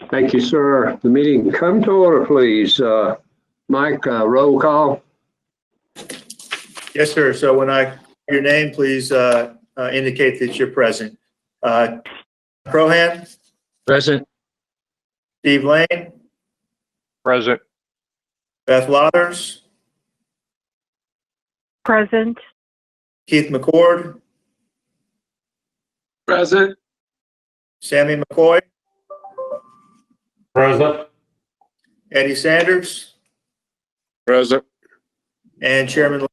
Thank you, sir. The meeting come to order, please. Mike, roll call. Yes, sir. So when I call your name, please indicate that you're present. Crohan, Present. Steve Lane, Present. Beth Lathers, Present. Keith McCord, Present. Sammy McCoy, Present. Eddie Sanders, Present. and Chairman.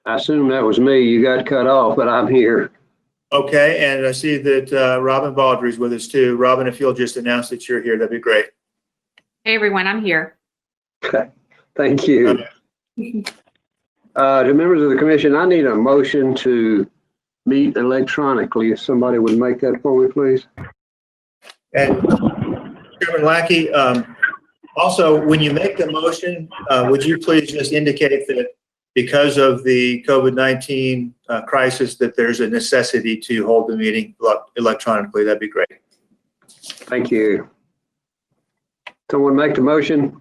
I assume that was me. You got cut off, but I'm here. Okay, and I see that Robin Baldry's with us too. Robin, if you'll just announce that you're here, that'd be great. Hey, everyone, I'm here. Thank you. To members of the commission, I need a motion to meet electronically. If somebody would make that for me, please. And Chairman Lackey, also, when you make the motion, would you please just indicate that because of the COVID-19 crisis, that there's a necessity to hold the meeting electronically? That'd be great. Thank you. Someone make the motion?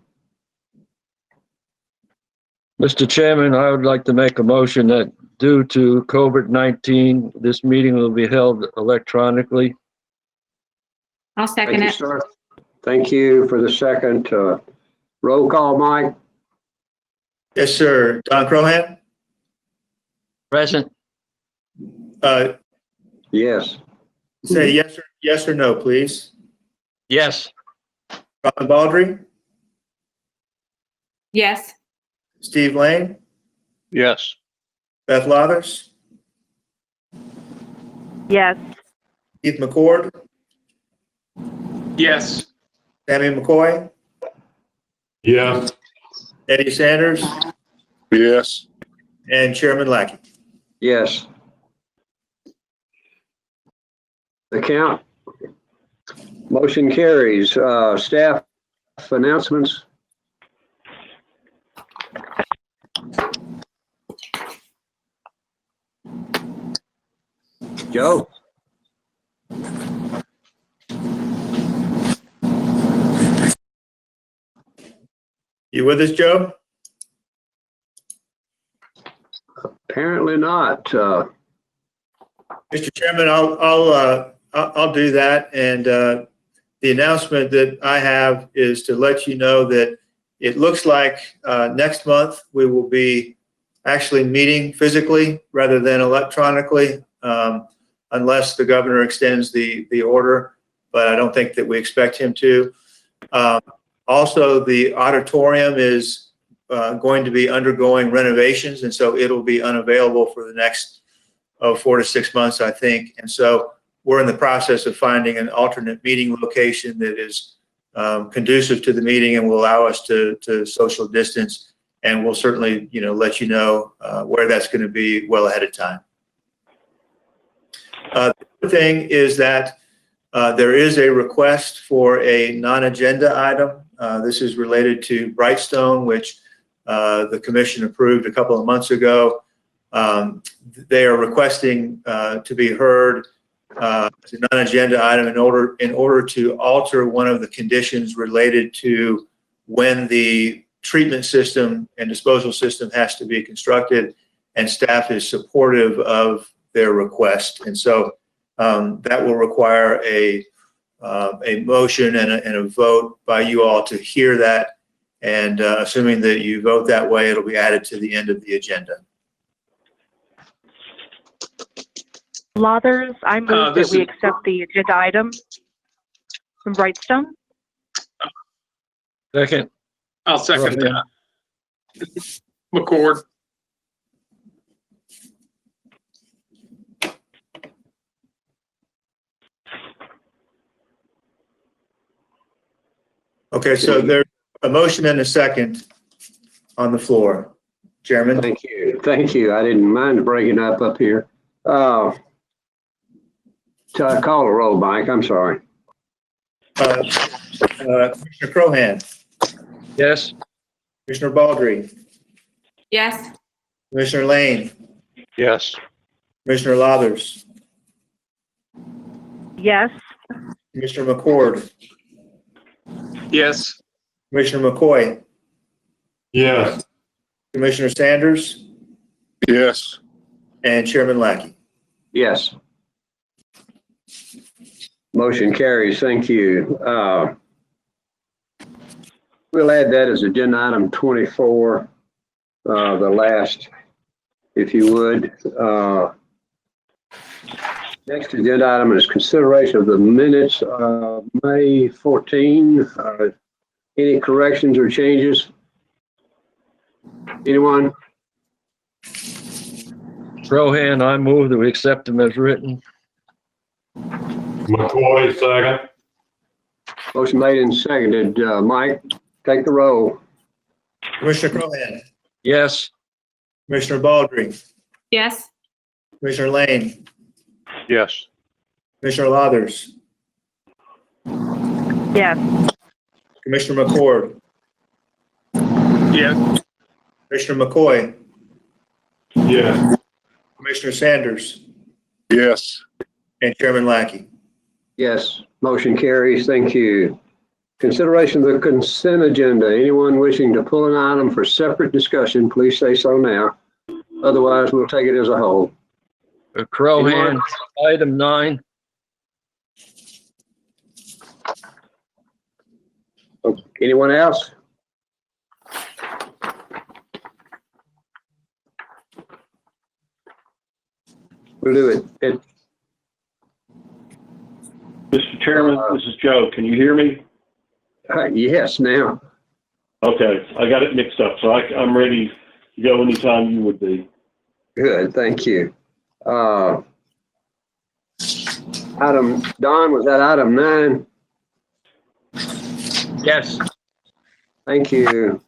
Mr. Chairman, I would like to make a motion that due to COVID-19, this meeting will be held electronically. I'll Thank second you, it. sir. Thank you for the second. Roll call, Mike? Yes, sir. Don Crohan? Present. Yes. Say yes or no, please. Yes. Robin Baldry, Yes. Steve Lane, Yes. Beth Lathers, Yes. Keith McCord, Yes. Sammy McCoy, Yes. Eddie Sanders, Yes. and Chairman Lackey. Yes. The count. Motion carries. Staff announcements. Joe? You with us, Joe? Apparently not. Mr. Chairman, I'll do that. And the announcement that I have is to let you know that it looks like next month we will be actually meeting physically rather than electronically, unless the governor extends the order, but I don't think that we expect him to. Also, the auditorium is going to be undergoing renovations, and so it'll be unavailable for the next 4 to 6 months, I think. And so we're in the process of finding an alternate meeting location that is conducive to the meeting and will allow us to social distance. And we'll certainly, let you know where that's going to be well ahead of time. The other thing is that there is a request for a non-agenda item. This is related to Brightstone, which the commission approved a couple of months ago. They are requesting to be heard as a non-agenda item in order to alter one of the conditions related to when the treatment system and disposal system has to be constructed, and staff is supportive of their request. And so that will require a motion and a vote by you all to hear that. And assuming that you vote that way, it'll be added to the end of the agenda. Lathers, I move that we accept the agenda item from Brightstone. Second. I'll second that. McCord. Okay, so there's a motion and a second on the floor. Chairman? Thank you. Thank you. I didn't mind breaking up here. To call a roll, Mike. I'm sorry. Commissioner Crohan, Yes. Commissioner Baldry, Yes. Commissioner Lane, Yes. Commissioner Lathers, Yes. Commissioner McCord, Yes. Commissioner McCoy, Yes. Commissioner Sanders, Yes. and Chairman Lackey. Yes. Motion carries. Thank you. We'll add that as agenda item 24, the last, if you would. Next agenda item is consideration of the minutes of May 14. Any corrections or changes? Anyone? Rohan, I move that we accept them as written. McCoy, second. Motion made and seconded. Mike, take the roll. Commissioner Cohan, Yes. Commissioner Baldry, Yes. Commissioner Lane, Yes. Commissioner Lathers, Yes. Commissioner McCord, Yes. Commissioner McCoy, Yes. Commissioner Sanders, Yes. and Chairman Lackey. Yes, motion carries. Thank you. Consideration of the consent agenda. Anyone wishing to pull an item for separate discussion, please say so now. Otherwise, we'll take it as a whole. Rohan, item 9. Anyone else? We'll do it. Mr. Chairman, this is Joe. Can you hear me? Yes, now. Okay, I got it mixed up, so I'm ready to go anytime you would be. Good, thank you. Item, Don, was that item 9? Yes. Thank you.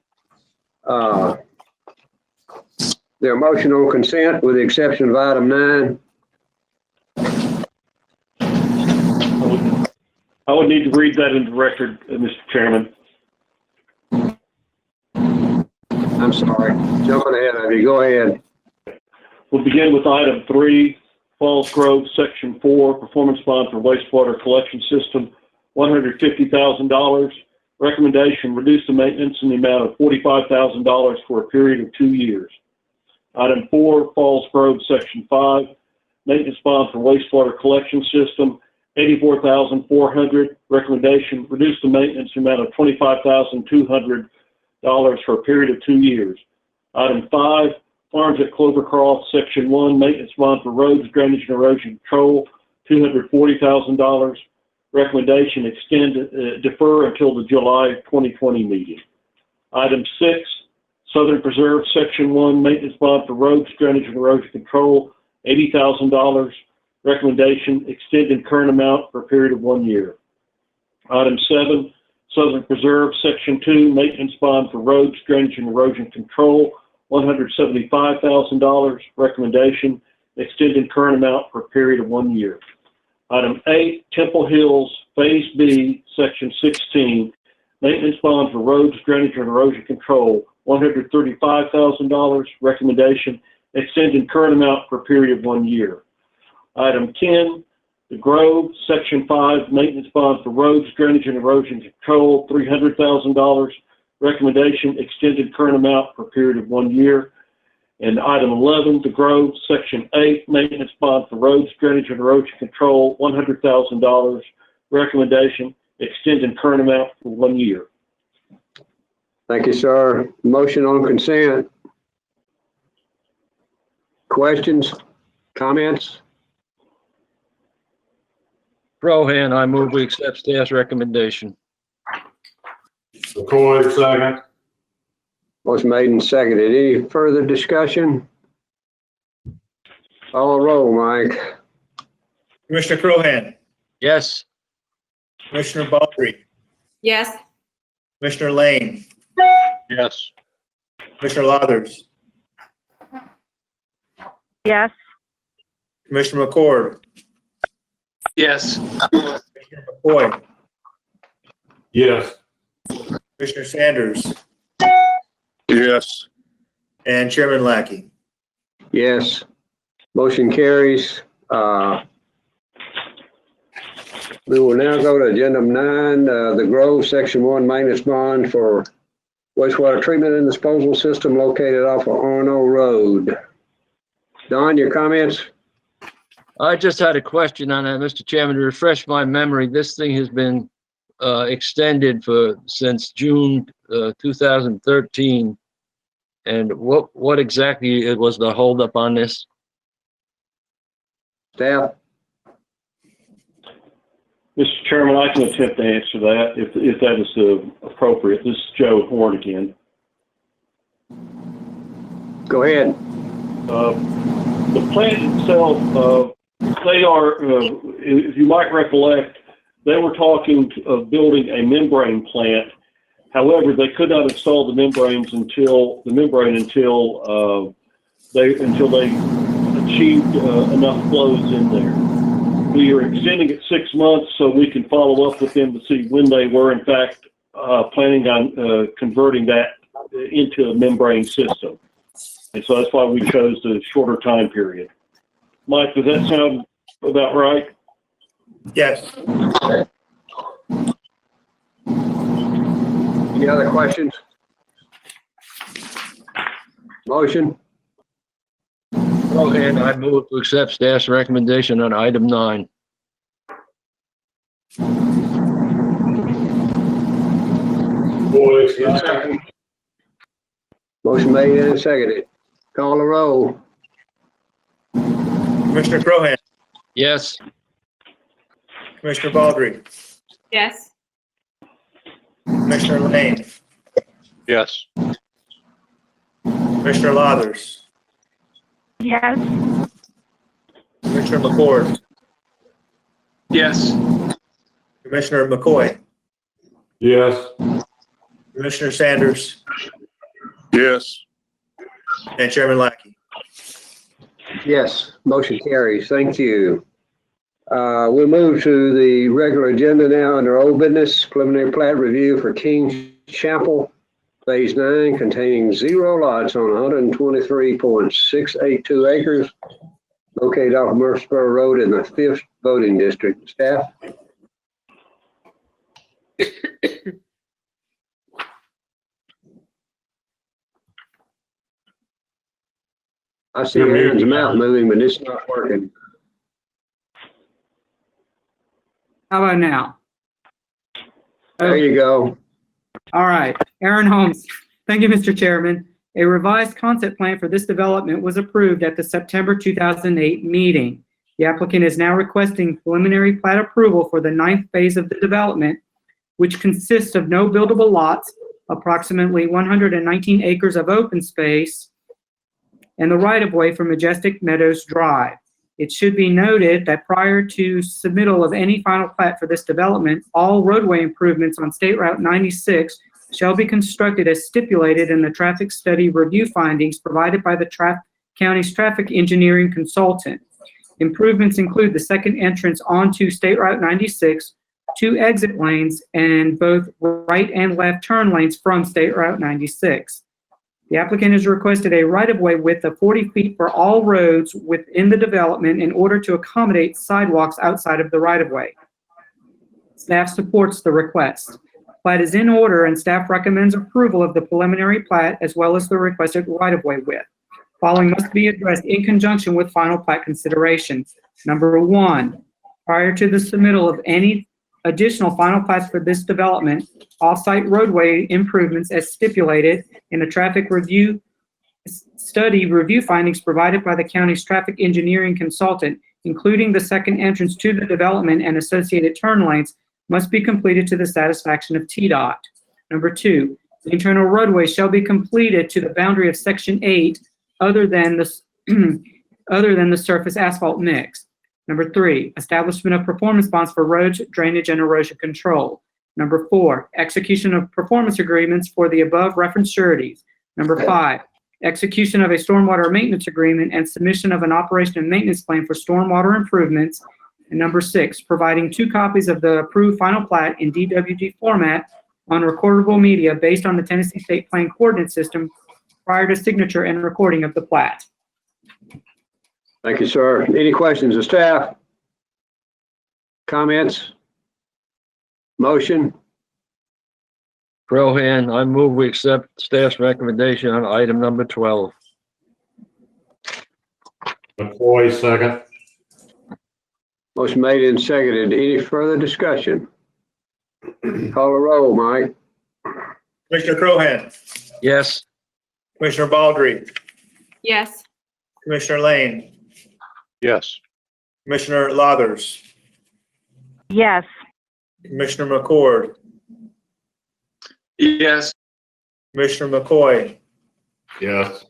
There a motion on consent with the exception of item 9? I would need to read that into record, Mr. Chairman. I'm sorry, jumping ahead of you. Go ahead. We'll begin with item 3, Falls Grove, Section 4, performance bond for wastewater collection system, $150,000. Recommendation, reduce the maintenance in the amount of $45,000 for a period of 2 years. Item 4, Falls Grove, Section 5, maintenance bond for wastewater collection system, $84,400. Recommendation, reduce the maintenance amount of $25,200 for a period of 2 years. Item 5, Farms at Clovercroft, Section 1, maintenance bond for roads, drainage, and erosion control, $240,000. Recommendation, defer until the July 2020 meeting. Item 6, Southern Preserve, Section 1, maintenance bond for roads, drainage, and erosion control, $80,000. Recommendation, extend in current amount for a period of 1 year. Item 7, Southern Preserve, Section 2, maintenance bond for roads, drainage, and erosion control, $175,000. Recommendation, extend in current amount for a period of 1 year. Item 8, Temple Hills, Phase B, Section 16, maintenance bond for roads, drainage, and erosion control, $135,000. Recommendation, extend in current amount for a period of 1 year. Item 10, The Grove, Section 5, maintenance bond for roads, drainage, and erosion control, $300,000. Recommendation, extended current amount for a period of 1 year. And item 11, The Grove, Section 8, maintenance bond for roads, drainage, and erosion control, $100,000. Recommendation, extended current amount for 1 year. Thank you, sir. Motion on consent. Questions? Comments? Rohan, I move we accept staff's recommendation. McCoy, second. Motion made and seconded. Any further discussion? Call a roll, Mike. Commissioner Cohan, Yes. Commissioner Baldry, Yes. Commissioner Lane, Yes. Commissioner Lathers, Yes. Commissioner McCord, Yes. Commissioner McCoy, Yes. Commissioner Sanders, Yes. and Chairman Lackey. Yes. Motion carries. We will now go to agenda 9, the Grove Section 1 maintenance bond for wastewater treatment and disposal system located off of Arno Road. Don, your comments? I just had a question on that, Mr. Chairman, to refresh my memory. This thing has been extended since June 2013. And what exactly was the holdup on this? Staff? Mr. Chairman, I can attempt to answer that if that is appropriate. This is Joe Horn again. Go ahead. The plant itself, they are, if you might recollect, they were talking of building a membrane plant. However, they could not install the membrane until they achieved enough flows in there. We are extending it 6 months so we can follow up with them to see when they were in fact planning on converting that into a membrane system. And so that's why we chose the shorter time period. Mike, does that sound about right? Yes. Any other questions? Motion? Go ahead. I move to accept staff's recommendation on item 9. Motion made and seconded. Call the roll. Commissioner Crohan, Yes. Commissioner Baldry, Yes. Commissioner Lane, Yes. Commissioner Lathers, Yes. Commissioner McCord, Yes. Commissioner McCoy, Yes. Commissioner Sanders, Yes. and Chairman Lackey. Yes, motion carries. Thank you. We'll move to the regular agenda now under old business, preliminary plat review for King's Chapel, Phase 9, containing 0 lots on 123.682 acres, located off Murfreesboro Road in the 5th voting district. Staff? I see Aaron's mouth moving, but it's not working. How about now? There you go. All right, Aaron Holmes. Thank you, Mr. Chairman. A revised concept plan for this development was approved at the September 2008 meeting. The applicant is now requesting preliminary plat approval for the 9th phase of the development, which consists of no buildable lots, approximately 119 acres of open space, and the right-of-way for Majestic Meadows Drive. It should be noted that prior to submittal of any final plat for this development, all roadway improvements on State Route 96 shall be constructed as stipulated in the traffic study review findings provided by the county's traffic engineering consultant. Improvements include the second entrance onto State Route 96, 2 exit lanes, and both right and left turn lanes from State Route 96. The applicant has requested a right-of-way width of 40 feet for all roads within the development in order to accommodate sidewalks outside of the right-of-way. Staff supports the request. Plat is in order and staff recommends approval of the preliminary plat as well as the requested right-of-way width. Following must be addressed in conjunction with final plat considerations. Number 1, prior to the submittal of any additional final plats for this development, off-site roadway improvements as stipulated in the traffic review study review findings provided by the county's traffic engineering consultant, including the second entrance to the development and associated turn lanes, must be completed to the satisfaction of TDOT. Number 2, the internal roadway shall be completed to the boundary of Section 8 other than the surface asphalt mix. Number 3, establishment of performance bonds for roads, drainage, and erosion control. Number 4, execution of performance agreements for the above referenced sureties. Number 5, execution of a stormwater maintenance agreement and submission of an operation and maintenance plan for stormwater improvements. And number 6, providing 2 copies of the approved final plat in DWG format on recordable media based on the Tennessee State Plan Coordinate System prior to signature and recording of the plat. Thank you, sir. Any questions of staff? Comments? Motion? Crohan, I move we accept staff's recommendation on item number 12. McCoy, second. Motion made and seconded. Any further discussion? Call a roll, Mike. Commissioner Crohan, Yes. Commissioner Baldry, Yes. Commissioner Lane, Yes. Commissioner Lathers, Yes. Commissioner McCord, Yes. Commissioner McCoy, Yes.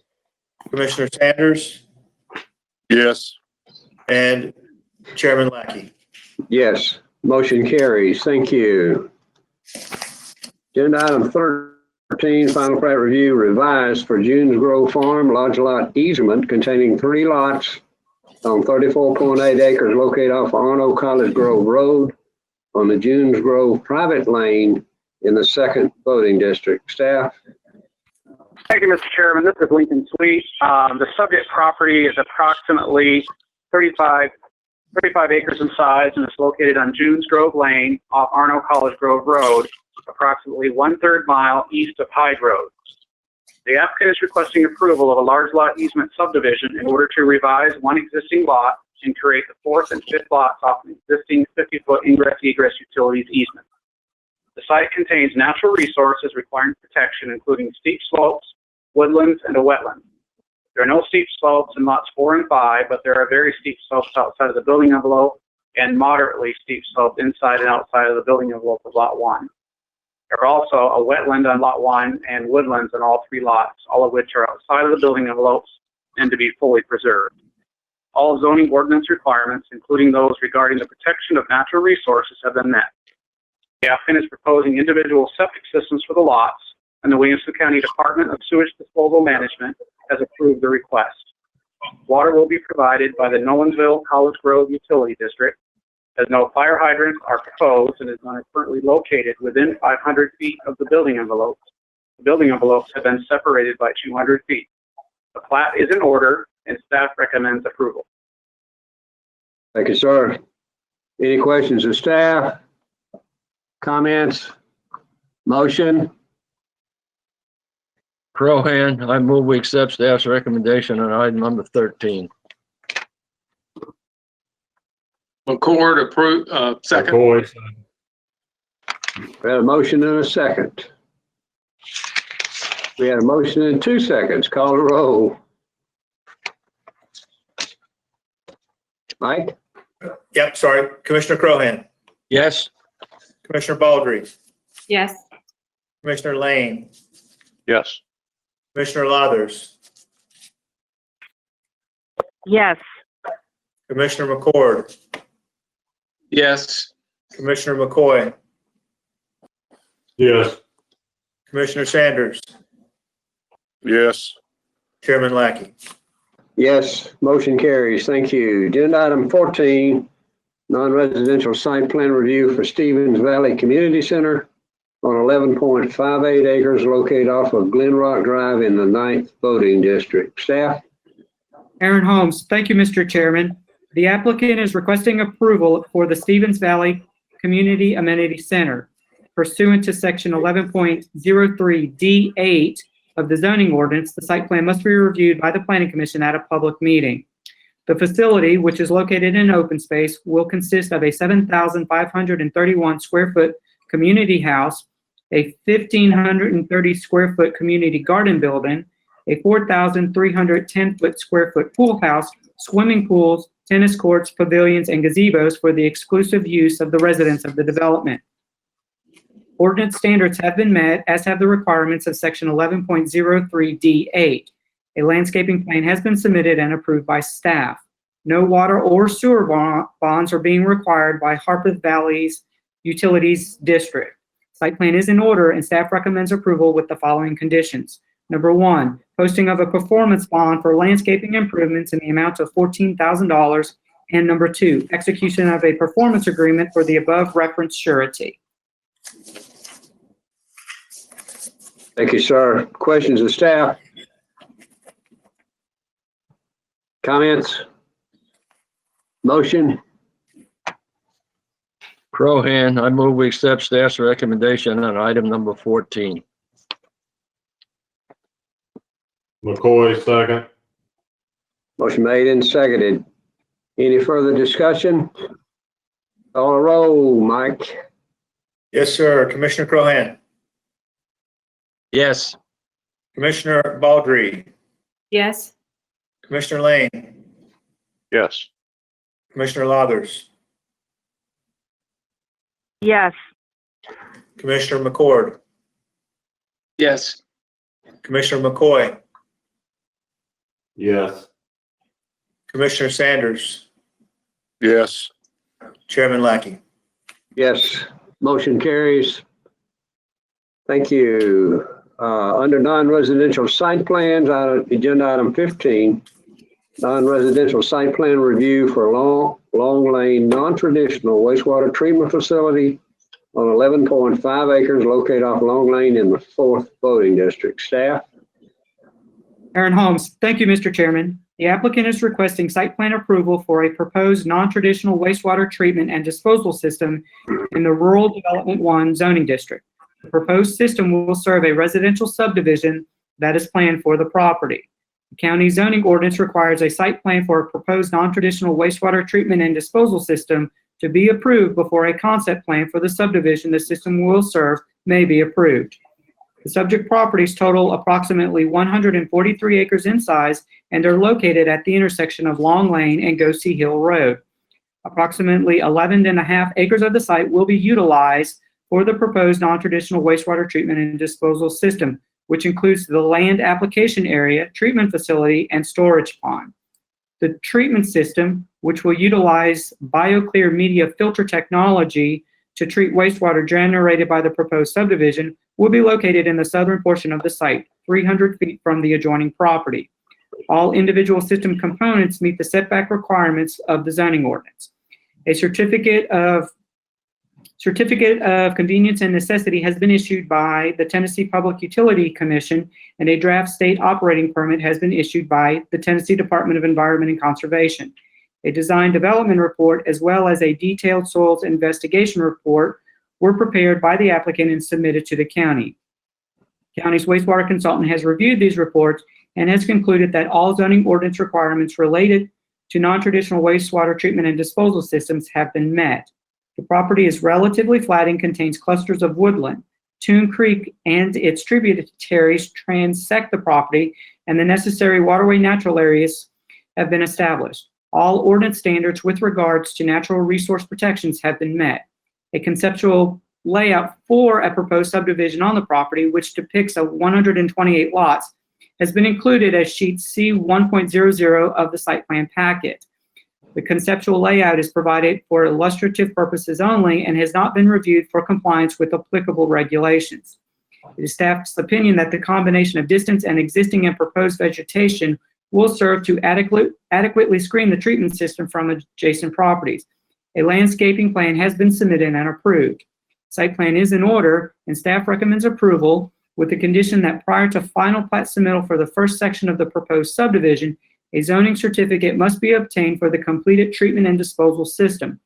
Commissioner Sanders, Yes. and Chairman Lackey. Yes. Motion carries. Thank you. Agenda item 13, final plat review revised for June's Grove Farm large lot easement containing 3 lots on 34.8 acres located off Arno College Grove Road on the June's Grove private lane in the 2nd voting district. Staff? Thank you, Mr. Chairman. This is Lincoln Sweet. The subject property is approximately 35 acres in size and is located on June's Grove Lane off Arno College Grove Road, approximately 1/3 mile east of Hyde Road. The applicant is requesting approval of a large lot easement subdivision in order to revise one existing lot and create the 4th and 5th lots off an existing 50-foot ingress-egress utilities easement. The site contains natural resources requiring protection, including steep slopes, woodlands, and a wetland. There are no steep slopes in lots 4 and 5, but there are very steep slopes outside of the building envelope and moderately steep slopes inside and outside of the building envelope of lot 1. There are also a wetland on lot 1 and woodlands on all 3 lots, all of which are outside of the building envelopes and to be fully preserved. All zoning ordinance requirements, including those regarding the protection of natural resources, have been met. The applicant is proposing individual septic systems for the lots, and the Williamson County Department of Sewage Disposal Management has approved the request. Water will be provided by the Nolensville College Grove Utility District, as no fire hydrants are proposed and is not currently located within 500 feet of the building envelopes. The building envelopes have been separated by 200 feet. The plat is in order and staff recommends approval. Thank you, sir. Any questions of staff? Comments? Motion? Crohan, I move we accept staff's recommendation on item number 13. McCord, approve, second. We had a motion and a second. We had a motion in 2 seconds. Call the roll. Mike? Yep, sorry. Commissioner Crohan, Yes. Commissioner Baldry, Yes. Commissioner Lane, Yes. Commissioner Lathers, Yes. Commissioner McCord, Yes. Commissioner McCoy, Yes. Commissioner Sanders, Yes. Chairman Lackey. Yes, motion carries. Thank you. Agenda item 14, non-residential site plan review for Stevens Valley Community Center on 11.58 acres located off of Glen Rock Drive in the 9th voting district. Staff? Aaron Holmes, thank you, Mr. Chairman. The applicant is requesting approval for the Stevens Valley Community Amenity Center pursuant to section 11.03D8 of the zoning ordinance. The site plan must be reviewed by the Planning Commission at a public meeting. The facility, which is located in open space, will consist of a 7,531 square foot community house, a 1,530 square foot community garden building, a 4,310 square foot pool house, swimming pools, tennis courts, pavilions, and gazebos for the exclusive use of the residents of the development. Ordinance standards have been met, as have the requirements of section 11.03D8. A landscaping plan has been submitted and approved by staff. No water or sewer bonds are being required by Harpeth Valley's Utilities District. Site plan is in order and staff recommends approval with the following conditions. Number 1, posting of a performance bond for landscaping improvements in the amount of $14,000. And number 2, execution of a performance agreement for the above referenced surety. Thank you, sir. Questions of staff? Comments? Motion? Crohan. I move we accept staff's recommendation on item number 14. McCoy, second. Motion made and seconded. Any further discussion? Call a roll, Mike. Yes, sir. Commissioner Crohan, Yes. Commissioner Baldry, Yes. Commissioner Lane, Yes. Commissioner Lathers, Yes. Commissioner McCord, Yes. Commissioner McCoy, Yes. Commissioner Sanders, Yes. Chairman Lackey. Yes, motion carries. Thank you. Under non-residential site plans, agenda item 15, non-residential site plan review for Long Lane non-traditional wastewater treatment facility on 11.5 acres located off Long Lane in the 4th voting district. Staff? Aaron Holmes. Thank you, Mr. Chairman. The applicant is requesting site plan approval for a proposed non-traditional wastewater treatment and disposal system in the Rural Development 1 zoning district. The proposed system will serve a residential subdivision that is planned for the property. The county zoning ordinance requires a site plan for a proposed non-traditional wastewater treatment and disposal system to be approved before a concept plan for the subdivision the system will serve may be approved. The subject properties total approximately 143 acres in size and are located at the intersection of Long Lane and Goosey Hill Road. Approximately 11.5 acres of the site will be utilized for the proposed non-traditional wastewater treatment and disposal system, which includes the land application area, treatment facility, and storage pond. The treatment system, which will utilize BioClear media filter technology to treat wastewater generated by the proposed subdivision, will be located in the southern portion of the site, 300 feet from the adjoining property. All individual system components meet the setback requirements of the zoning ordinance. A certificate of convenience and necessity has been issued by the Tennessee Public Utility Commission, and a draft state operating permit has been issued by the Tennessee Department of Environment and Conservation. A design development report as well as a detailed soils investigation report were prepared by the applicant and submitted to the county. The county's wastewater consultant has reviewed these reports and has concluded that all zoning ordinance requirements related to non-traditional wastewater treatment and disposal systems have been met. The property is relatively flat and contains clusters of woodland. Toon Creek and its tributaries transect the property, and the necessary waterway natural areas have been established. All ordinance standards with regards to natural resource protections have been met. A conceptual layout for a proposed subdivision on the property, which depicts 128 lots, has been included as sheet C 1.00 of the site plan packet. The conceptual layout is provided for illustrative purposes only and has not been reviewed for compliance with applicable regulations. It is staff's opinion that the combination of distance and existing and proposed vegetation will serve to adequately screen the treatment system from adjacent properties. A landscaping plan has been submitted and approved. Site plan is in order, and staff recommends approval with the condition that prior to final plat submittal for the first section of the proposed subdivision, a zoning certificate must be obtained for the completed treatment and disposal system.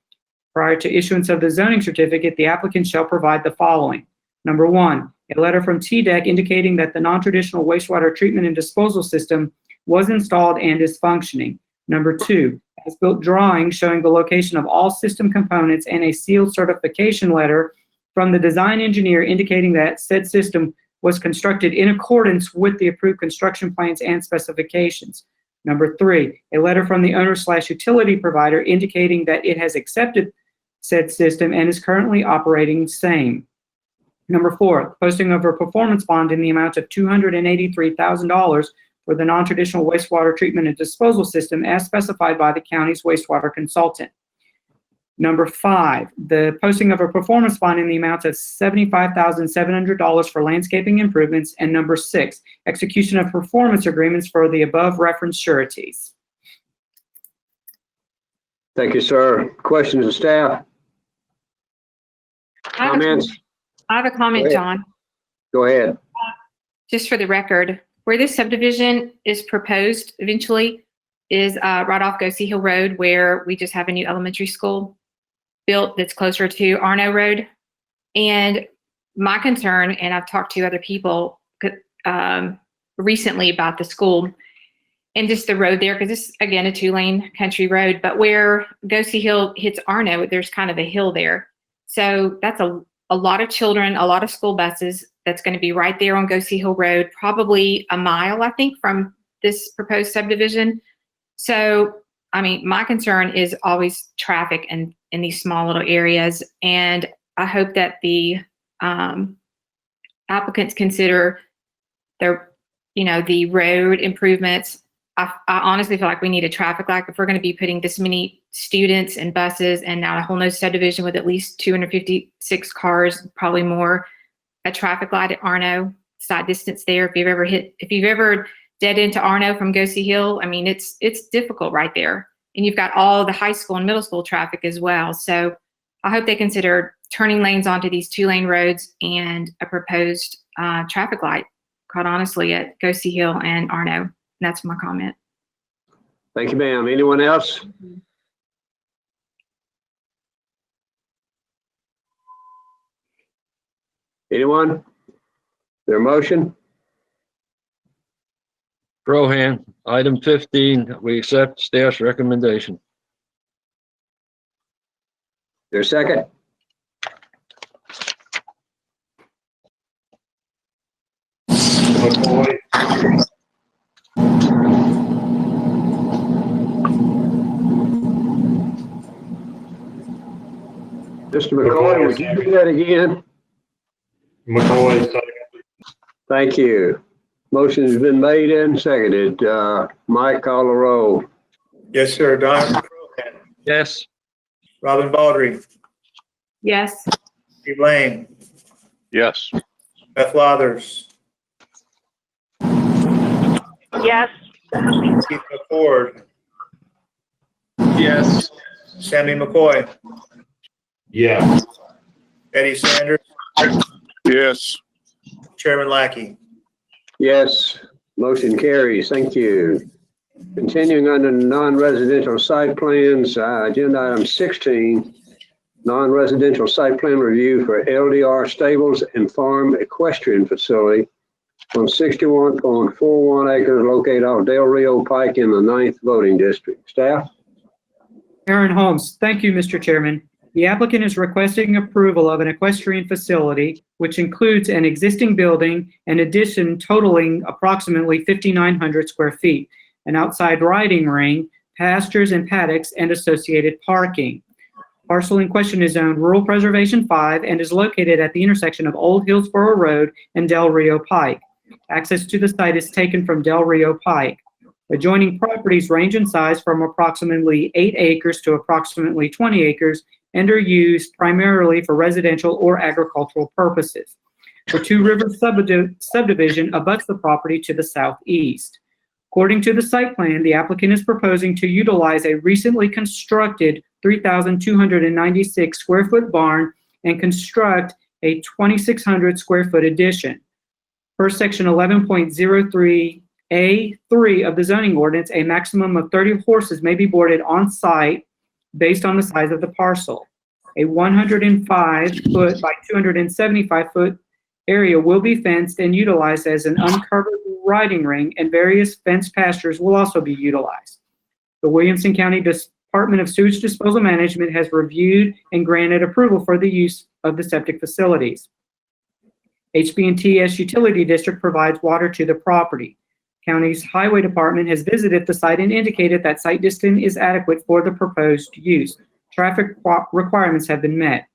Prior to issuance of the zoning certificate, the applicant shall provide the following. Number 1, a letter from TDEC indicating that the non-traditional wastewater treatment and disposal system was installed and is functioning. Number 2, as-built drawings showing the location of all system components and a sealed certification letter from the design engineer indicating that said system was constructed in accordance with the approved construction plans and specifications. Number 3, a letter from the owner/utility provider indicating that it has accepted said system and is currently operating same. Number 4, posting of a performance bond in the amount of $283,000 for the non-traditional wastewater treatment and disposal system as specified by the county's wastewater consultant. Number 5, the posting of a performance bond in the amount of $75,700 for landscaping improvements. And number 6, execution of performance agreements for the above referenced sureties. Thank you, sir. Questions of staff? Comments? I have a Go comment, ahead. John. Go ahead. Just for the record, where this subdivision is proposed eventually is right off Goosey Hill Road, where we just have a new elementary school. built that's closer to Arno Road. And my concern, and I've talked to other people recently about the school and just the road there, because this is, again, a 2-lane country road, but where Goosey Hill hits Arno, there's kind of a hill there. So that's a lot of children, a lot of school buses that's going to be right there on Goosey Hill Road, probably a mile, I think, from this proposed subdivision. So, I mean, my concern is always traffic in these small little areas. And I hope that the applicants consider their, the road improvements. I honestly feel like we need a traffic light if we're going to be putting this many students and buses and now a whole new subdivision with at least 256 cars, probably more. A traffic light at Arno, side distance there. If you've ever dead into Arno from Goosey Hill, I mean, it's difficult right there. And you've got all the high school and middle school traffic as well. So I hope they consider turning lanes onto these 2-lane roads and a proposed traffic light, quite honestly, at Goosey Hill and Arno. That's my comment. Thank you, ma'am. Anyone else? Anyone? Their motion? Rohan, item 15, we accept staff's recommendation. Their second? McCoy. Mr. McCoy, would you do that again? McCoy, second. Thank you. Motion has been made and seconded. Mike, call the roll. Yes, sir. Don Rohan, Yes. Robin Baldry, Yes. Steve Lane, Yes. Beth Lathers, Yes. Keith McCord, Yes. Sammy McCoy, Yeah. Eddie Sanders, Yes. Chairman Lackey. Yes, motion carries. Thank you. Continuing under non-residential site plans, agenda item 16, non-residential site plan review for LDR Stables and Farm Equestrian Facility on 61.41 acres located off Del Rio Pike in the 9th voting district. Staff? Aaron Holmes, thank you, Mr. Chairman. The applicant is requesting approval of an equestrian facility, which includes an existing building and addition totaling approximately 5,900 square feet, an outside riding ring, pastures and paddocks, and associated parking. Parcel in question is zoned Rural Preservation 5 and is located at the intersection of Old Hillsborough Road and Del Rio Pike. Access to the site is taken from Del Rio Pike. Adjoining properties range in size from approximately 8 acres to approximately 20 acres and are used primarily for residential or agricultural purposes. The Two Rivers subdivision abuts the property to the southeast. According to the site plan, the applicant is proposing to utilize a recently constructed 3,296 square foot barn and construct a 2,600 square foot addition. Per section 11.03A3 of the zoning ordinance, a maximum of 30 horses may be boarded on site based on the size of the parcel. A 105 foot by 275 foot area will be fenced and utilized as an uncovered riding ring, and various fenced pastures will also be utilized. The Williamson County Department of Sewage Disposal Management has reviewed and granted approval for the use of the septic facilities. HB&TS Utility District provides water to the property. County's Highway Department has visited the site and indicated that site distance is adequate for the proposed use. Traffic requirements have been met.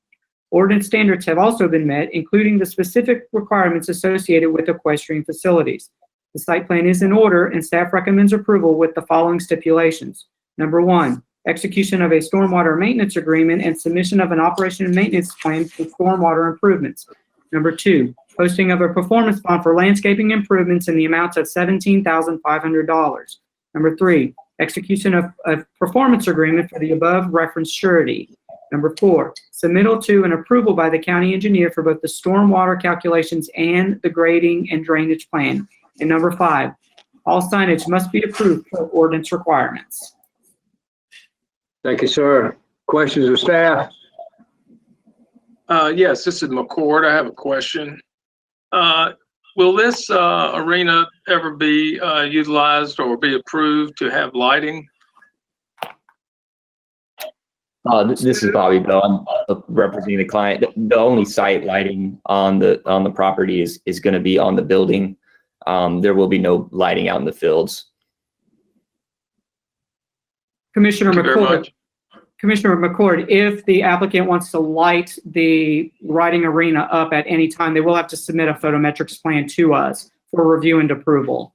Ordinance standards have also been met, including the specific requirements associated with equestrian facilities. The site plan is in order, and staff recommends approval with the following stipulations. Number 1, execution of a stormwater maintenance agreement and submission of an operation and maintenance plan for stormwater improvements. Number 2, posting of a performance bond for landscaping improvements in the amounts of $17,500. Number 3, execution of a performance agreement for the above referenced surety. Number 4, submittal to and approval by the county engineer for both the stormwater calculations and the grading and drainage plan. And number 5, all signage must be approved for ordinance requirements. Thank you, sir. Questions of staff? Yes, this is McCord. I have a question. Will this arena ever be utilized or be approved to have lighting? This is Bobby Bell. I'm representing the client. The only site lighting on the property is going to be on the building. There will be no lighting out in the fields. Commissioner Thank you very McCord, much. Commissioner McCord, if the applicant wants to light the riding arena up at any time, they will have to submit a photometrics plan to us for review and approval.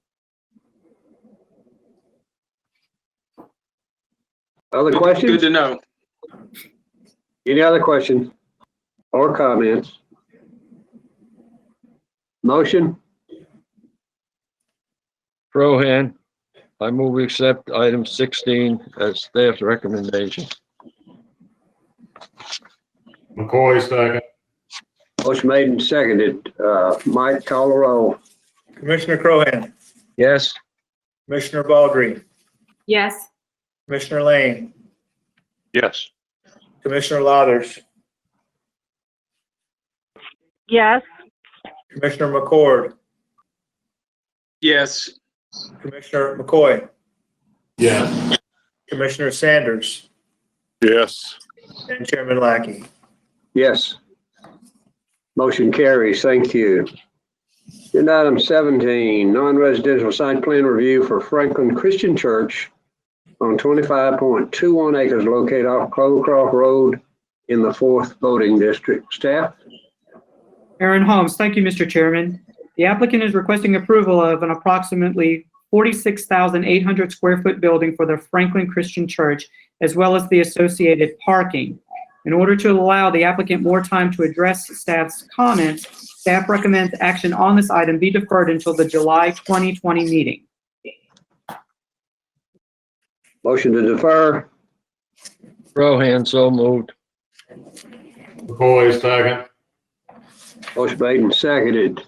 Other Good questions? to know. Any other questions or comments? Motion? Crohan, I move we accept item 16 as staff's recommendation. McCoy, second. Motion made and seconded. Mike, call the roll. Commissioner Crohan, Yes. Commissioner Baldry, Yes. Commissioner Lane, Yes. Commissioner Lathers, Yes. Commissioner McCord, Yes. Commissioner McCoy, Yes. Commissioner Sanders, Yes. and Chairman Lackey. Yes. Motion carries. Thank you. Agenda item 17, non-residential site plan review for Franklin Christian Church on 25.21 acres located off Clovercroft Road in the 4th voting district. Staff? Aaron Holmes, thank you, Mr. Chairman. The applicant is requesting approval of an approximately 46,800 square foot building for the Franklin Christian Church, as well as the associated parking. In order to allow the applicant more time to address staff's comments, staff recommends action on this item be deferred until the July 2020 meeting. Motion to defer? Crohan, so moved. McCoy, second. Motion made and seconded.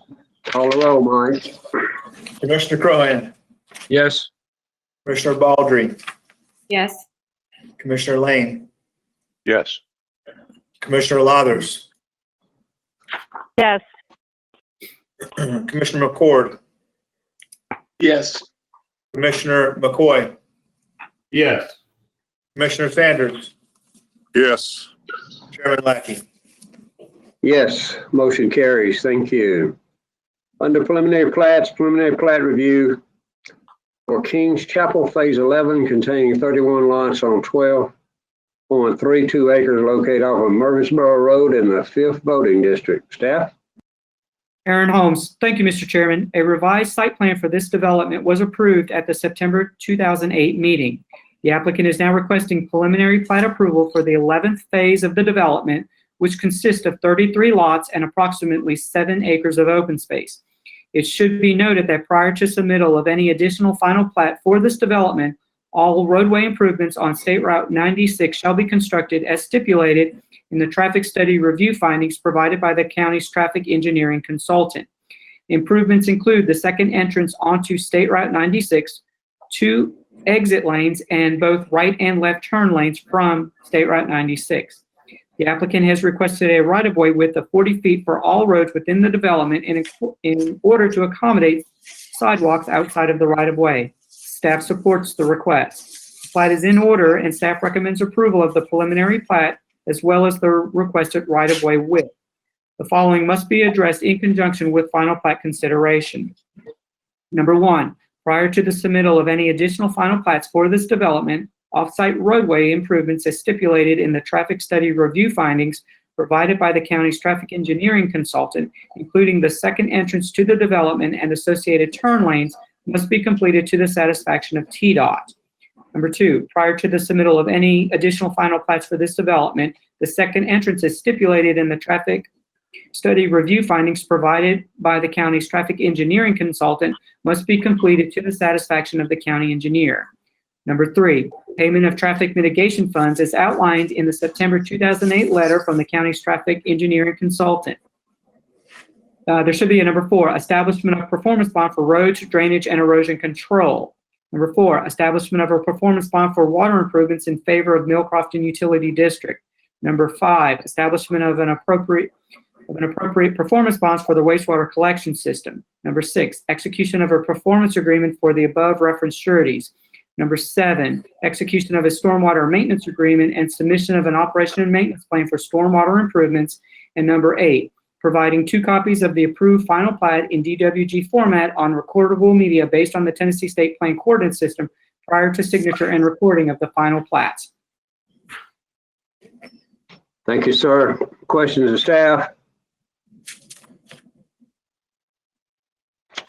Call the roll, Mike. Commissioner Crohan, Yes. Commissioner Baldry, Yes. Commissioner Lane, Yes. Commissioner Lathers, Yes. Commissioner McCord, Yes. Commissioner McCoy, Yes. Commissioner Sanders, Yes. Chairman Lackey. Yes, motion carries. Thank you. Under preliminary plats, preliminary plat review for Kings Chapel Phase 11 containing 31 lots on 12.32 acres located off of Murfreesboro Road in the 5th voting district. Staff? Aaron Holmes, thank you, Mr. Chairman. A revised site plan for this development was approved at the September 2008 meeting. The applicant is now requesting preliminary plat approval for the 11th phase of the development, which consists of 33 lots and approximately 7 acres of open space. It should be noted that prior to submittal of any additional final plat for this development, all roadway improvements on State Route 96 shall be constructed as stipulated in the traffic study review findings provided by the county's traffic engineering consultant. Improvements include the second entrance onto State Route 96, 2 exit lanes, and both right and left turn lanes from State Route 96. The applicant has requested a right-of-way width of 40 feet for all roads within the development in order to accommodate sidewalks outside of the right-of-way. Staff supports the request. The plat is in order, and staff recommends approval of the preliminary plat as well as the requested right-of-way width. The following must be addressed in conjunction with final plat consideration. Number 1, prior to the submittal of any additional final plats for this development, off-site roadway improvements as stipulated in the traffic study review findings provided by the county's traffic engineering consultant, including the second entrance to the development and associated turn lanes, must be completed to the satisfaction of TDOT. Number 2, prior to the submittal of any additional final plats for this development, the second entrance as stipulated in the traffic study review findings provided by the county's traffic engineering consultant must be completed to the satisfaction of the county engineer. Number 3, payment of traffic mitigation funds as outlined in the September 2008 letter from the county's traffic engineering consultant. There should be a number 4, establishment of performance bond for roads, drainage, and erosion control. Number 4, establishment of a performance bond for water improvements in favor of Mill Crofton Utility District. Number 5, establishment of an appropriate performance bonds for the wastewater collection system. Number 6, execution of a performance agreement for the above referenced sureties. Number 7, execution of a stormwater maintenance agreement and submission of an operation and maintenance plan for stormwater improvements. And number 8, providing 2 copies of the approved final plat in DWG format on recordable media based on the Tennessee State Plan Coordinate System prior to signature and recording of the final plats. Thank you, sir. Questions of staff?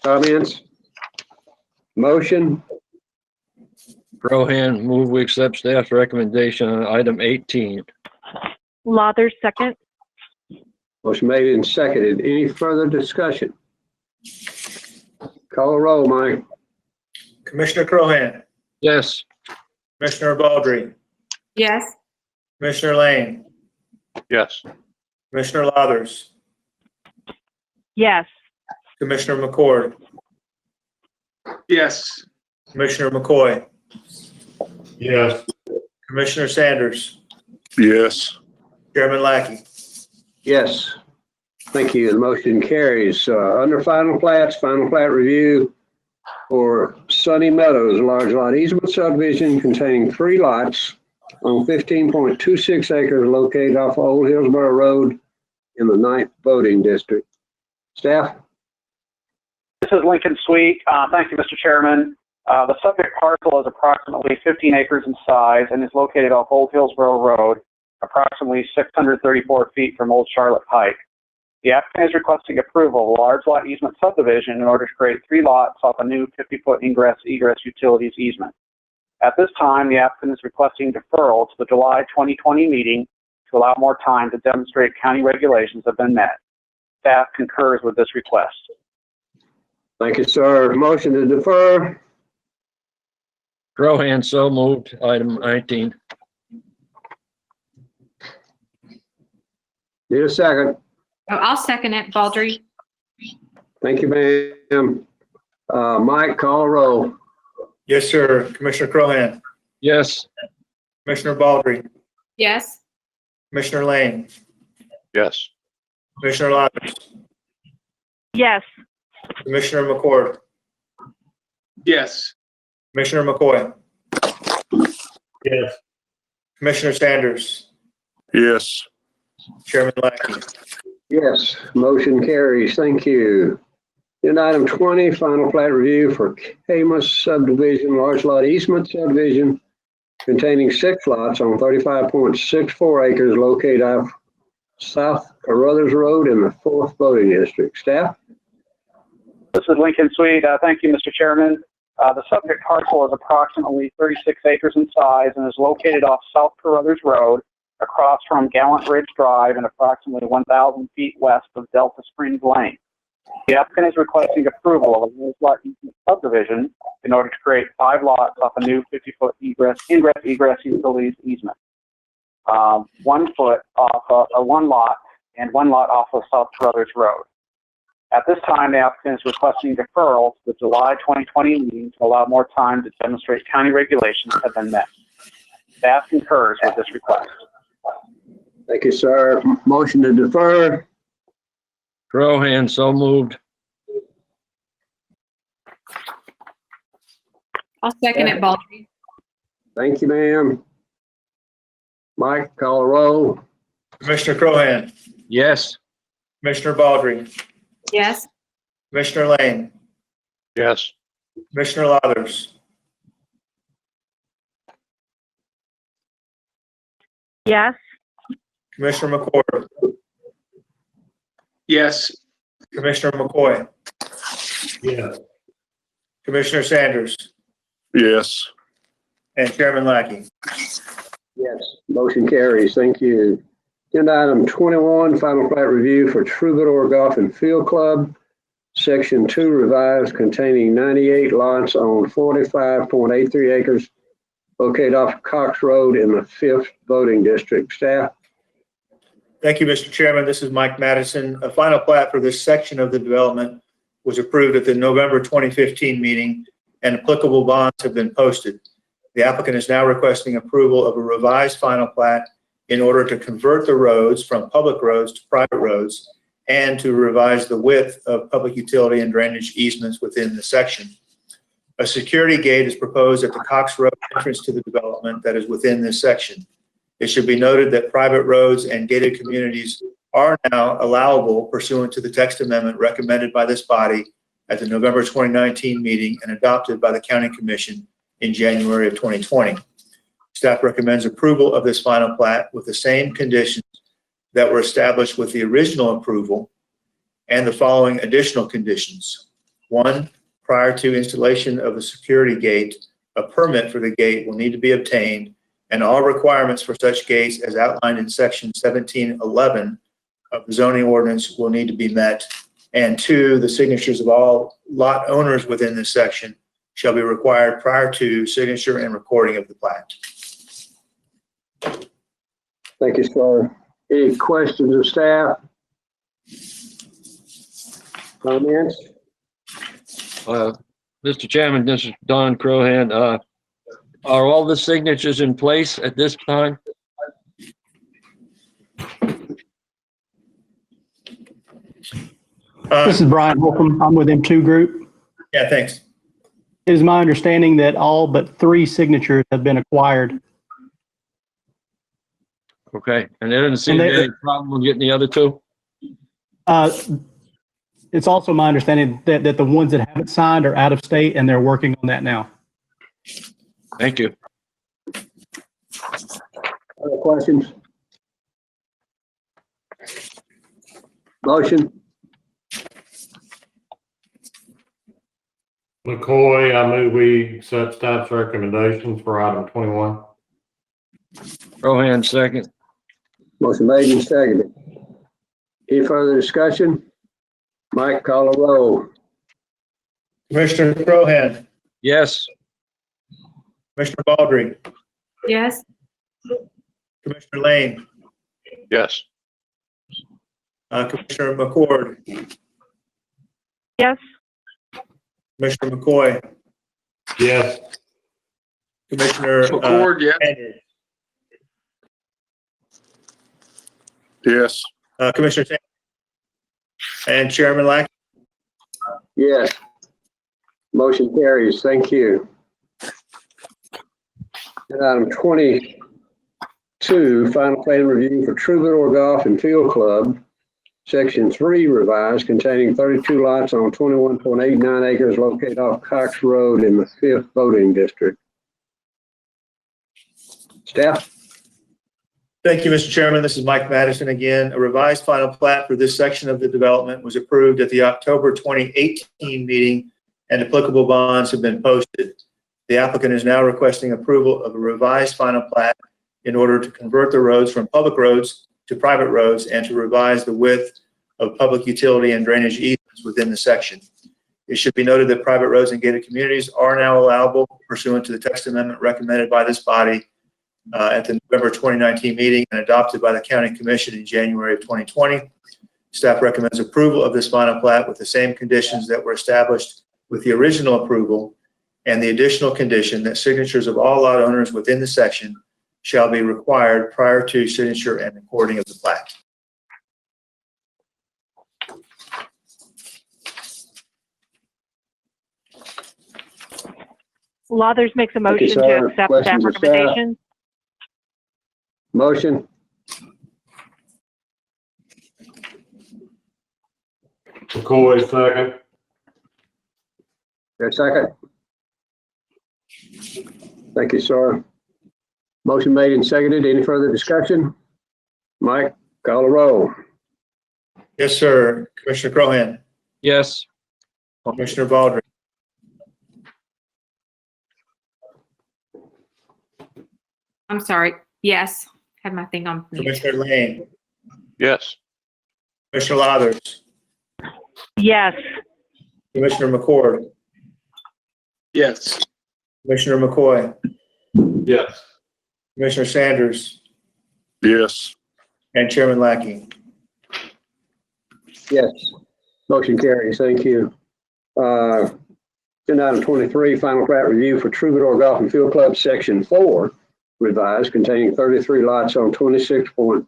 Comments? Motion? Crohan, move we accept staff's recommendation on item 18. Lathers, second. Motion made and seconded. Any further discussion? Call a roll, Mike. Commissioner Crohan, Yes. Commissioner Baldry, Yes. Commissioner Lane, Yes. Commissioner Lathers, Yes. Commissioner McCord, Yes. Commissioner McCoy, Yes. Commissioner Sanders, Yes. Chairman Lackey. Yes. Thank you. The motion carries. Under final plats, final plat review for Sunny Meadows, large lot easement subdivision containing 3 lots on 15.26 acres located off Old Hillsborough Road in the 9th voting district. Staff? This is Lincoln Sweet. Thank you, Mr. Chairman. The subject parcel is approximately 15 acres in size and is located off Old Hillsborough Road, approximately 634 feet from Old Charlotte Pike. The applicant is requesting approval of a large lot easement subdivision in order to create 3 lots off a new 50-foot ingress-egress utilities easement. At this time, the applicant is requesting deferral to the July 2020 meeting to allow more time to demonstrate county regulations have been met. Staff concurs with this request. Thank you, sir. Motion to defer? Crohan, so moved, item 19. Need a second? Oh, I'll second it, Baldry. Thank you, ma'am. Mike, call a roll. Yes, sir. Commissioner Crohan, Yes. Commissioner Baldry, Yes. Commissioner Lane, Yes. Commissioner Lathers, Yes. Commissioner McCord, Yes. Commissioner McCoy, Yes. Commissioner Sanders, Yes. Chairman Lackey. Yes, motion carries. Thank you. In item 20, final plat review for Camus subdivision, large lot easement subdivision containing 6 lots on 35.64 acres located off South Carruthers Road in the 4th voting district. Staff? This is Lincoln Sweet. Thank you, Mr. Chairman. The subject parcel is approximately 36 acres in size and is located off South Carruthers Road across from Gallant Ridge Drive and approximately 1,000 feet west of Delta Springs Lane. The applicant is requesting approval of a large lot easement subdivision in order to create 5 lots off a new 50-foot ingress-egress utilities easement. 1 foot off one lot and 1 lot off of South Carruthers Road. At this time, the applicant is requesting deferral to the July 2020 meeting to allow more time to demonstrate county regulations have been met. Staff concurs with this request. Thank you, sir. Motion to defer? Crohan, so moved. I'll second it, Baldry. Thank you, ma'am. Mike, call a roll. Commissioner Crohan, Yes. Commissioner Baldry, Yes. Commissioner Lane, Yes. Commissioner Lathers, Yes. Commissioner McCord, Yes. Commissioner McCoy, Yes. Commissioner Sanders, Yes. and Chairman Lackey. Yes, motion carries. Thank you. Agenda item 21, final plat review for Troubadour Golf and Field Club, Section 2 revised containing 98 lots on 45.83 acres located off Cox Road in the 5th voting district. Staff? Thank you, Mr. Chairman. This is Mike Madison. A final plat for this section of the development was approved at the November 2015 meeting, and applicable bonds have been posted. The applicant is now requesting approval of a revised final plat in order to convert the roads from public roads to private roads and to revise the width of public utility and drainage easements within the section. A security gate is proposed at the Cox Road entrance to the development that is within this section. It should be noted that private roads and gated communities are now allowable pursuant to the text amendment recommended by this body at the November 2019 meeting and adopted by the County Commission in January of 2020. Staff recommends approval of this final plat with the same conditions that were established with the original approval and the following additional conditions. 1, prior to installation of the security gate, a permit for the gate will need to be obtained, and all requirements for such gates as outlined in section 1711 of the zoning ordinance will need to be met. And 2, the signatures of all lot owners within this section shall be required prior to signature and recording of the plat. Thank you, sir. Any questions of staff? Comments? Mr. Chairman, this is Don Crohan. Are all the signatures in place at this time? This is Brian Holcomb. I'm with M2 Group. Yeah, thanks. It is my understanding that all but 3 signatures have been acquired. Okay, and there doesn't seem to be any problem with getting the other 2? It's also my understanding that the ones that haven't signed are out of state and they're working on that now. Thank you. Other questions? Motion? McCoy, I move we accept staff's recommendations for item 21. Crohan, second. Motion made and seconded. Any further discussion? Mike, call a roll. Commissioner Crohan, Yes. Commissioner Baldry, Yes. Commissioner Lane, Yes. Commissioner McCord, Yes. Commissioner McCoy, Yes. Commissioner McCord, yes. Sanders, Yes. Commissioner Sanders, and Chairman Lackey. Yes. Motion carries. Thank you. And item 22, final plan review for Troubadour Golf and Field Club, section 3 revised, containing 32 lots on 21.89 acres located off Cox Road in the 5th voting district. Staff? Thank you, Mr. Chairman. This is Mike Madison again. A revised final plat for this section of the development was approved at the October 2018 meeting, and applicable bonds have been posted. The applicant is now requesting approval of a revised final plat in order to convert the roads from public roads to private roads and to revise the width of public utility and drainage easements within the section. It should be noted that private roads and gated communities are now allowable pursuant to the text amendment recommended by this body at the November 2019 meeting and adopted by the County Commission in January of 2020. Staff recommends approval of this final plat with the same conditions that were established with the original approval and the additional condition that signatures of all lot owners within the section shall be required prior to signature and recording of the plat. Lathers makes a Thank you, motion sir. to accept Questions staff of staff? recommendation. Motion? McCoy, second. There a second? Thank you, sir. Motion made and seconded. Any further discussion? Mike, call a roll. Yes, sir. Commissioner Crohan, Yes. Commissioner Baldry, I'm sorry. Yes. Had my thing on mute. Commissioner Lane, Yes. Commissioner Lathers, Yes. Commissioner McCord, Yes. Commissioner McCoy, Yes. Commissioner Sanders, Yes. and Chairman Lackey. Yes. Motion carries. Thank you. Agenda item 23, final plat review for Troubadour Golf and Field Club, section 4, revised, containing 33 lots on 26.40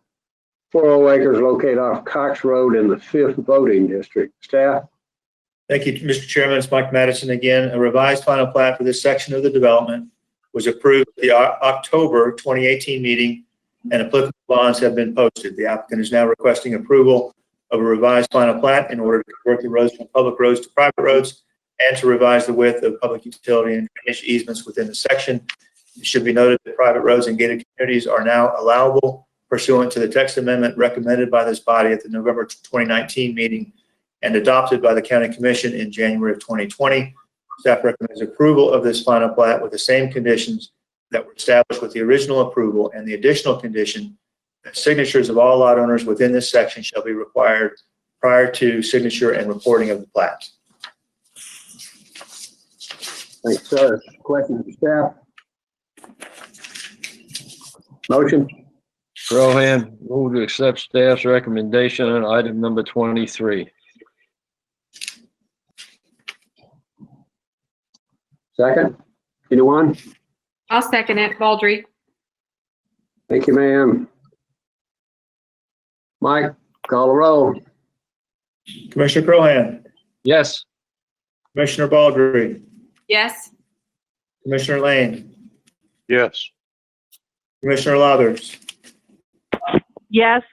acres located off Cox Road in the 5th voting district. Staff? Thank you, Mr. Chairman. It's Mike Madison again. A revised final plat for this section of the development was approved at the October 2018 meeting, and applicable bonds have been posted. The applicant is now requesting approval of a revised final plat in order to convert the roads from public roads to private roads and to revise the width of public utility and drainage easements within the section. It should be noted that private roads and gated communities are now allowable pursuant to the text amendment recommended by this body at the November 2019 meeting and adopted by the County Commission in January of 2020. Staff recommends approval of this final plat with the same conditions that were established with the original approval, and the additional condition that signatures of all lot owners within this section shall be required prior to signature and reporting of the plat. Thanks, sir. Questions for staff? Motion? Rohan, move to accept staff's recommendation on item number 23. Second? Anyone? I'll second it. Baldry. Thank you, ma'am. Mike, call the roll. Commissioner Crohan, Yes. Commissioner Baldry, Yes. Commissioner Lane, Yes. Commissioner Lathers, Yes.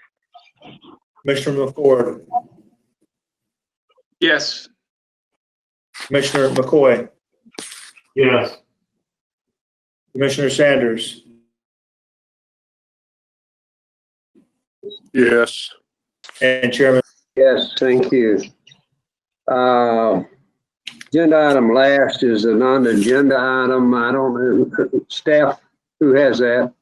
Commissioner McCord, Yes. Commissioner McCoy, Yes. Commissioner Sanders, Yes. and Chairman. Yes, thank you. Agenda item last is a non-agenda item. I don't know, staff, who has that?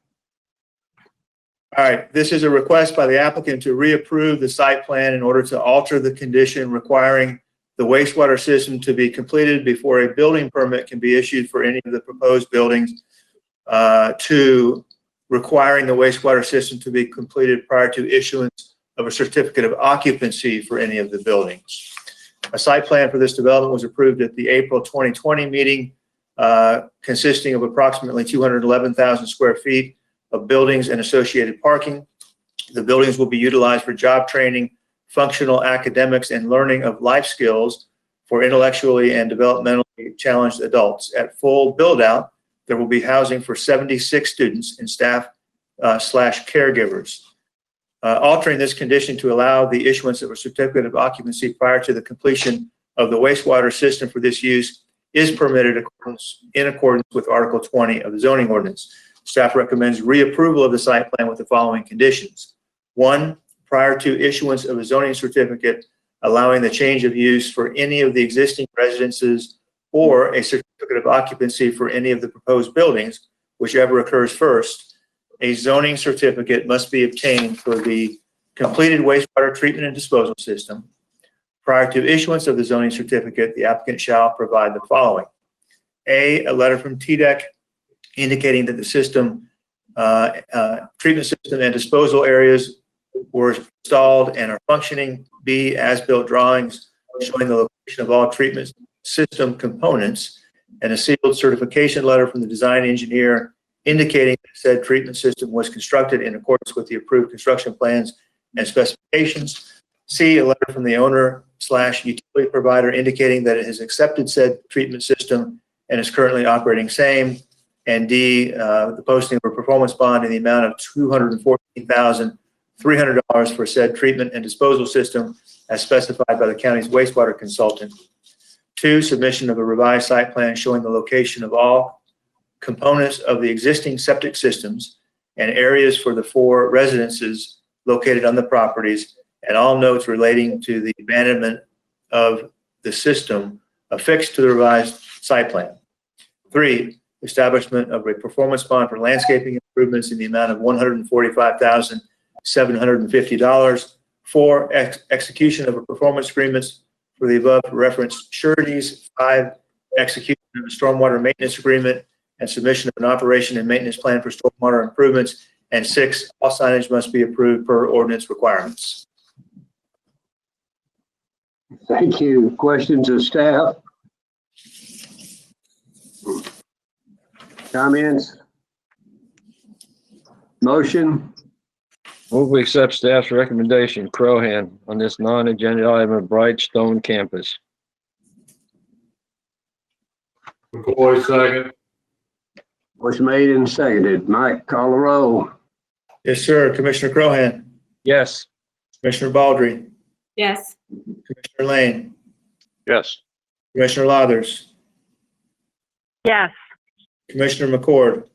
All right, this is a request by the applicant to reapprove the site plan in order to alter the condition requiring the wastewater system to be completed before a building permit can be issued for any of the proposed buildings, to requiring the wastewater system to be completed prior to issuance of a certificate of occupancy for any of the buildings. A site plan for this development was approved at the April 2020 meeting, consisting of approximately 211,000 square feet of buildings and associated parking. The buildings will be utilized for job training, functional academics, and learning of life skills for intellectually and developmentally challenged adults. At full build-out, there will be housing for 76 students and staff slash caregivers. Altering this condition to allow the issuance of a certificate of occupancy prior to the completion of the wastewater system for this use is permitted in accordance with Article 20 of the zoning ordinance. Staff recommends reapproval of the site plan with the following conditions. 1, prior to issuance of a zoning certificate allowing the change of use for any of the existing residences or a certificate of occupancy for any of the proposed buildings, whichever occurs first, a zoning certificate must be obtained for the completed wastewater treatment and disposal system. Prior to issuance of the zoning certificate, the applicant shall provide the following. A letter from TDEC indicating that the system, treatment system and disposal areas were installed and are functioning. B, as-built drawings showing the location of all treatment system components, and a sealed certification letter from the design engineer indicating that said treatment system was constructed in accordance with the approved construction plans and specifications. C, a letter from the owner slash utility provider indicating that it has accepted said treatment system and is currently operating same. And D, the posting of a performance bond in the amount of $214,300 for said treatment and disposal system as specified by the county's wastewater consultant. 2, submission of a revised site plan showing the location of all components of the existing septic systems and areas for the 4 residences located on the properties, and all notes relating to the abandonment of the system affixed to the revised site plan. 3, establishment of a performance bond for landscaping improvements in the amount of $145,750. 4, execution of a performance agreements for the above referenced sureties. 5, execution of a stormwater maintenance agreement and submission of an operation and maintenance plan for stormwater improvements. And 6, all signage must be approved per ordinance requirements. Thank you. Questions of staff? Comments? Motion, Move we accept staff's recommendation, Crohan, on this non-agenda item of Brightstone campus. McCoy, second. motion made and seconded. Mike, call the roll. Yes, sir. Commissioner Crohan, Yes. Commissioner Baldry, Yes. Commissioner Lane, Yes. Commissioner Lathers, Yes. Commissioner McCord,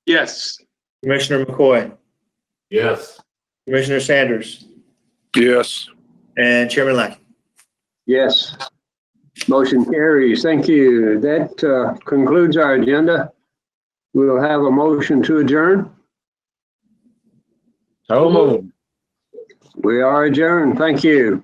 Yes. Commissioner McCoy, Yes. Commissioner Sanders, Yes. and Chairman Lackey. Yes. Motion carries. Thank you. That concludes our agenda. We'll have a motion to adjourn. So moved. We are adjourned. Thank you.